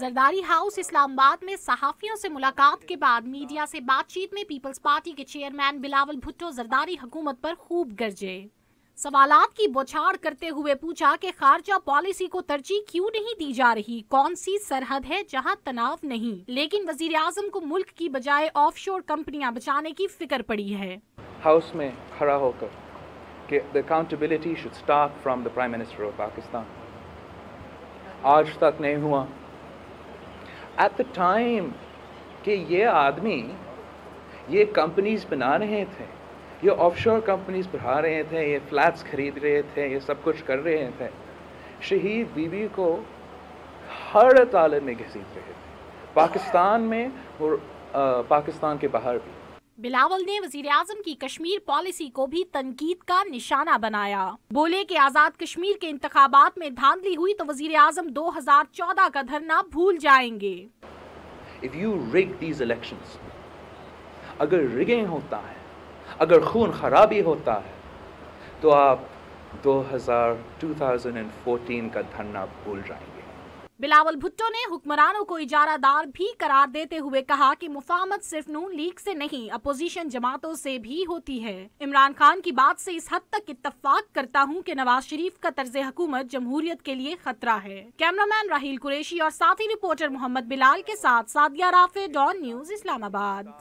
Zardari house Islamabad में सहाफियों से मुलाकात के बाद मीडिया से बातचीत में पीपल्स पार्टी के चेयरमैन बिलावल भुट्टो जरदारी हुकूमत पर खूब गरजे। सवालात की बौछार करते हुए पूछा कि खारजा पॉलिसी को तरजीह क्यों नहीं दी जा रही, कौन सी सरहद है जहां तनाव नहीं, लेकिन वजीर आजम को मुल्क की बजाय ऑफशोर कंपनियां बचाने की फिक्र पड़ी है। हाउस में खड़ा होकर कि the accountability should start from the prime minister of Pakistan, आज तक नहीं हुआ। एट द टाइम कि ये आदमी ये कंपनीज बना रहे थे, ये ऑफशोर कंपनीज बढ़ा रहे थे, ये फ्लैट्स खरीद रहे थे, ये सब कुछ कर रहे थे, शहीद बीबी को हर ताले में घसीट रहे थे, पाकिस्तान में और पाकिस्तान के बाहर भी। बिलावल ने वजीर आजम की कश्मीर पॉलिसी को भी तनकीद का निशाना बनाया। बोले कि आजाद कश्मीर के इंतखाबात में धांधली हुई तो वजीर आजम 2014 का धरना भूल जाएंगे। If you rig these elections, अगर रिगिंग होता है, अगर खून खराबी होता है, तो आप 2014 का धरना भूल जाएंगे। बिलावल भुट्टो ने हुक्मरानों को इजारादार भी करार देते हुए कहा कि मुफाहमत सिर्फ नून लीग से नहीं, अपोजिशन जमातों से भी होती है। इमरान खान की बात से इस हद तक इत्तफाक करता हूं कि नवाज शरीफ का तर्ज हुकूमत जमहूरियत के लिए खतरा है। कैमरामैन राहील कुरैशी और साथी रिपोर्टर मोहम्मद बिलाल के साथ सादिया राफे, डॉन न्यूज, इस्लामाबाद।